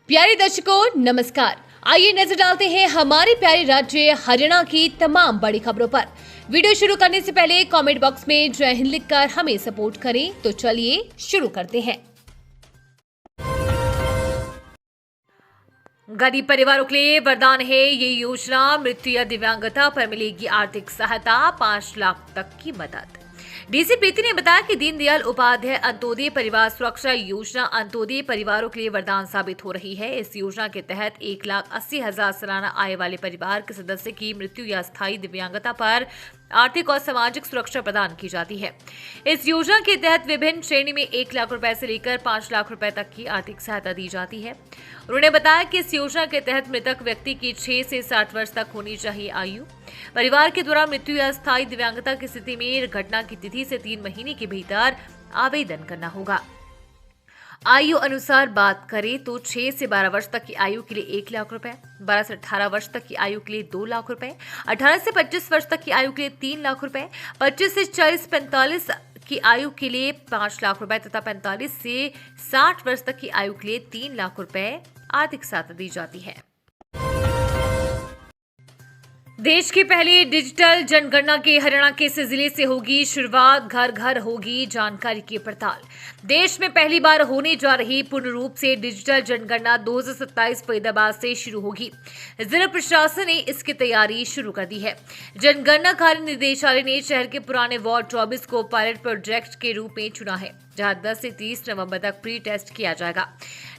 प्यारे दर्शकों नमस्कार। आइए नजर डालते हैं हमारे प्यारे राज्य हरियाणा की तमाम बड़ी खबरों पर। वीडियो शुरू करने से पहले कमेंट बॉक्स में जय हिंद लिखकर हमें सपोर्ट करें। तो चलिए शुरू करते हैं। गरीब परिवारों के लिए वरदान है ये योजना। मृत्यु या दिव्यांगता पर मिलेगी आर्थिक सहायता, 5 लाख तक की मदद। डीसी प्रीति ने बताया कि दीनदयाल उपाध्याय अंत्योदय परिवार सुरक्षा योजना अंत्योदय परिवारों के लिए वरदान साबित हो रही है। इस योजना के तहत 1,80,000 सालाना आय वाले परिवार के सदस्य की मृत्यु या स्थायी दिव्यांगता पर आर्थिक और सामाजिक सुरक्षा प्रदान की जाती है। इस योजना के तहत विभिन्न श्रेणी में 1 लाख रुपए से लेकर 5 लाख रुपए तक की आर्थिक सहायता दी जाती है। उन्होंने बताया कि इस योजना के तहत मृतक व्यक्ति की 6 से 60 वर्ष तक होनी चाहिए आयु। परिवार के द्वारा मृत्यु या स्थायी दिव्यांगता की स्थिति में घटना की तिथि से 3 महीने के भीतर आवेदन करना होगा। आयु अनुसार बात करें तो 6 से 12 वर्ष तक की आयु के लिए 1 लाख रुपए, 12 से 18 वर्ष तक की आयु के लिए 2 लाख रुपए, 18 से 25 वर्ष तक की आयु के लिए 3 लाख रुपए, 25 से 40-45 की आयु के लिए 5 लाख रुपए तथा 45 से 60 वर्ष तक की आयु के लिए 3 लाख रुपए आर्थिक सहायता दी जाती है। देश की पहली डिजिटल जनगणना के हरियाणा के इस जिले से होगी शुरुआत। घर घर होगी जानकारी की पड़ताल। देश में पहली बार होने जा रही पूर्ण रूप से डिजिटल जनगणना 2027 फरीदाबाद से शुरू होगी। जिला प्रशासन ने इसकी तैयारी शुरू कर दी है। जनगणना कार्य निदेशालय ने शहर के पुराने वार्ड 24 को पायलट प्रोजेक्ट के रूप में चुना है, जहां 10 से 30 नवंबर तक प्री टेस्ट किया जाएगा।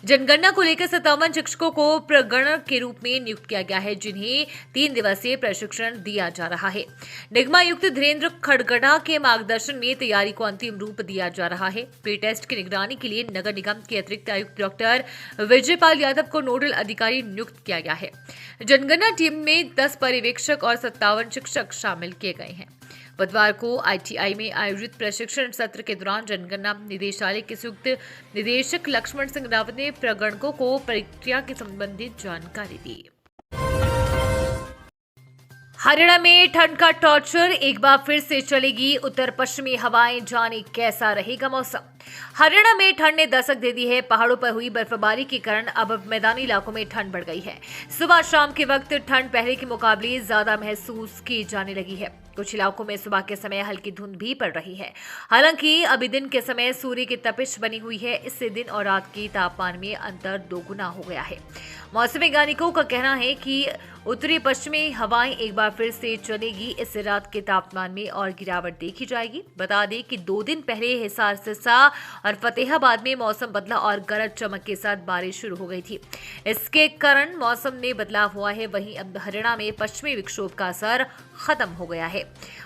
जनगणना को लेकर 57 शिक्षकों को प्रगणक के रूप में नियुक्त किया गया है, जिन्हें 3 दिवसीय प्रशिक्षण दिया जा रहा है। निगमायुक्त धीरेन्द्र खड़गड़ा के मार्गदर्शन में तैयारी को अंतिम रूप दिया जा रहा है। प्री टेस्ट की निगरानी के लिए नगर निगम के अतिरिक्त आयुक्त डॉक्टर विजयपाल यादव को नोडल अधिकारी नियुक्त किया गया है। जनगणना टीम में 10 पर्यवेक्षक और 57 शिक्षक शामिल किए गए हैं। बुधवार को आईटीआई में आयोजित प्रशिक्षण सत्र के दौरान जनगणना निदेशालय के संयुक्त निदेशक लक्ष्मण सिंह रावत ने प्रगणकों को प्रक्रिया के संबंधित जानकारी दी। हरियाणा में ठंड का टॉर्चर एक बार फिर से चलेगी। उत्तर पश्चिमी हवाएं, जाने कैसा रहेगा मौसम। हरियाणा में ठंड ने दस्तक दे दी है। पहाड़ों पर हुई बर्फबारी के कारण अब मैदानी इलाकों में ठंड बढ़ गई है। सुबह शाम के वक्त ठंड पहले के मुकाबले ज्यादा महसूस की जाने लगी है। कुछ इलाकों में सुबह के समय हल्की धुंध भी पड़ रही है। हालांकि अभी दिन के समय सूर्य की तपिश बनी हुई है। इससे दिन और रात के तापमान में अंतर दोगुना हो गया है। मौसम वैज्ञानिकों का कहना है कि उत्तरी पश्चिमी हवाएं एक बार फिर से चलेगी। इससे रात के तापमान में और गिरावट देखी जाएगी। बता दें कि 2 दिन पहले हिसार, सिरसा और फतेहाबाद में मौसम बदला और गरज चमक के साथ बारिश शुरू हो गई थी। इसके कारण मौसम में बदलाव हुआ है। वहीं अब हरियाणा में पश्चिमी विक्षोभ का असर खत्म हो गया है।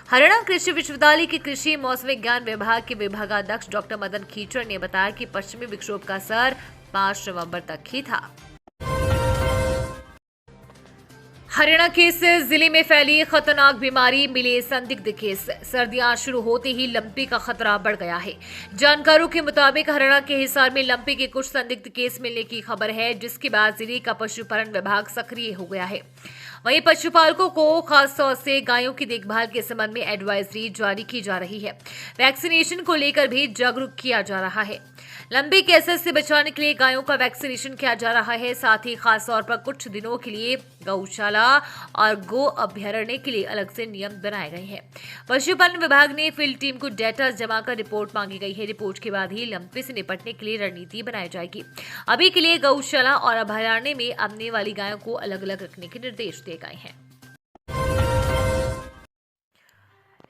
हरियाणा कृषि विश्वविद्यालय के कृषि मौसम विज्ञान विभाग के विभागाध्यक्ष डॉक्टर मदन खीचड़ ने बताया कि पश्चिमी विक्षोभ का असर 5 नवंबर तक ही था। हरियाणा के इस जिले में फैली खतरनाक बीमारी, मिले संदिग्ध केस। सर्दियां शुरू होते ही लंपी का खतरा बढ़ गया है। जानकारों के मुताबिक हरियाणा के हिसार में लंपी के कुछ संदिग्ध केस मिलने की खबर है, जिसके बाद जिले का पशुपालन विभाग सक्रिय हो गया है। वहीं पशुपालकों को खास तौर से गायों की देखभाल के संबंध में एडवाइजरी जारी की जा रही है। वैक्सीनेशन को लेकर भी जागरूक किया जा रहा है। लंबी केसेस से बचाने के लिए गायों का वैक्सीनेशन किया जा रहा है। साथ ही खास तौर पर कुछ दिनों के लिए गौशाला और गो अभ्यारण्य के लिए अलग से नियम बनाए गए हैं। पशुपालन विभाग ने फील्ड टीम को डेटा जमा कर रिपोर्ट मांगी गई है। रिपोर्ट के बाद ही लंपी से निपटने के लिए रणनीति बनाई जाएगी। अभी के लिए गौशाला और अभ्यारण्य में आने वाली गायों को अलग अलग रखने के निर्देश दिए गए हैं।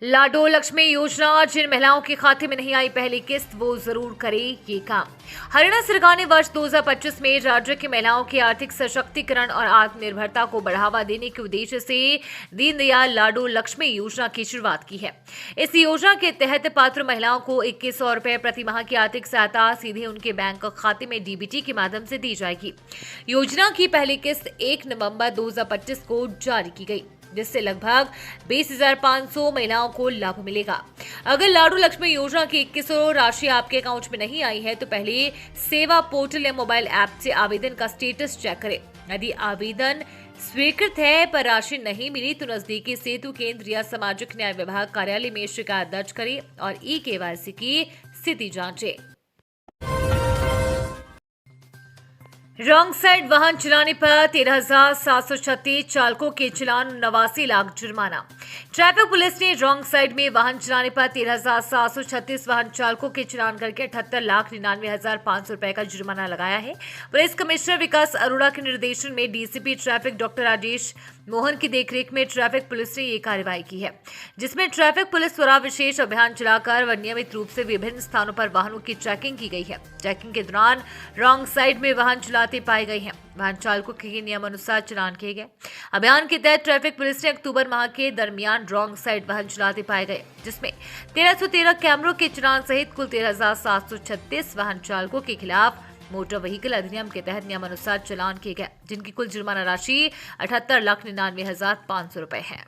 लाडो लक्ष्मी योजना, जिन महिलाओं के खाते में नहीं आई पहली किस्त वो जरूर करे ये काम। हरियाणा सरकार ने वर्ष 2025 में राज्य की महिलाओं के आर्थिक सशक्तिकरण और आत्मनिर्भरता को बढ़ावा देने के उद्देश्य से दीनदयाल लाडो लक्ष्मी योजना की शुरुआत की है। इस योजना के तहत पात्र महिलाओं को 2100 रुपए प्रति माह की आर्थिक सहायता सीधे उनके बैंक खाते में डीबीटी के माध्यम से दी जाएगी। योजना की पहली किस्त 1 नवंबर 2025 को जारी की गई, जिससे लगभग 20,500 महिलाओं को लाभ मिलेगा। अगर लाडो लक्ष्मी योजना की 2100 राशि आपके अकाउंट में नहीं आई है तो पहले सेवा पोर्टल या मोबाइल ऐप से आवेदन का स्टेटस चेक करें। यदि आवेदन स्वीकृत है पर राशि नहीं मिली तो नजदीकी सेतु केंद्र या सामाजिक न्याय विभाग कार्यालय में शिकायत दर्ज करें और ई-केवाईसी की स्थिति जांचें। रॉन्ग साइड वाहन चलाने पर 13,736 चालकों के चालान 89 लाख जुर्माना। ट्रैफिक पुलिस ने रॉन्ग साइड में वाहन चलाने पर 13,736 वाहन चालकों के चालान करके 78,99,500 रुपए का जुर्माना लगाया है। पुलिस कमिश्नर विकास अरोड़ा के निर्देशन में DCP traffic doctor Rajesh Mohan की देखरेख में ट्रैफिक पुलिस ने ये कार्रवाई की है, जिसमें ट्रैफिक पुलिस द्वारा विशेष अभियान चलाकर व नियमित रूप से विभिन्न स्थानों पर वाहनों की चेकिंग की गई है। चेकिंग के दौरान रॉन्ग साइड में वाहन चलाते पाए गए हैं। वाहन चालकों के नियमानुसार चालान किए गए। अभियान के तहत ट्रैफिक पुलिस ने अक्टूबर माह के दरमियान रॉन्ग साइड वाहन चलाते पाए गए, जिसमें 1313 कैमरों के चालान सहित कुल 13,736 वाहन चालकों के खिलाफ मोटर व्हीकल अधिनियम के तहत नियमानुसार चालान किए गए, जिनकी कुल जुर्माना राशि 78,99,500 रुपए है।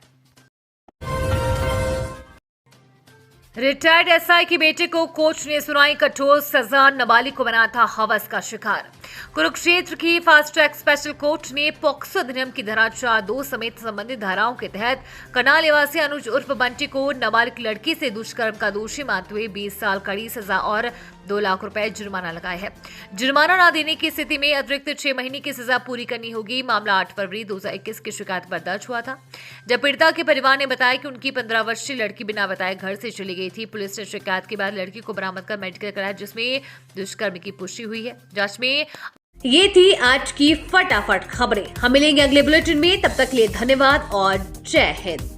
रिटायर्ड एसआई के बेटे को कोच ने सुनाई कठोर सजा, नाबालिग को बनाया था हवस का शिकार। कुरुक्षेत्र की फास्ट ट्रैक स्पेशल कोर्ट ने पॉक्सो अधिनियम की धारा 4(2) समेत संबंधित धाराओं के तहत करनाल निवासी अनुज उर्फ बंटी को नाबालिग लड़की से दुष्कर्म का दोषी मानते हुए 20 साल कड़ी सजा और 2 लाख रुपए जुर्माना लगाया है। जुर्माना न देने की स्थिति में अतिरिक्त 6 महीने की सजा पूरी करनी होगी। मामला 8 फरवरी 2021 की शिकायत पर दर्ज हुआ था, जब पीड़िता के परिवार ने बताया कि उनकी 15 वर्षीय लड़की बिना बताए घर से चली गई थी। पुलिस ने शिकायत के बाद लड़की को बरामद कर मेडिकल कराया, जिसमें दुष्कर्म की पुष्टि हुई है। जांच में ये थी आज की फटाफट खबरें। हम मिलेंगे अगले बुलेटिन में, तब तक के लिए धन्यवाद और जय हिंद।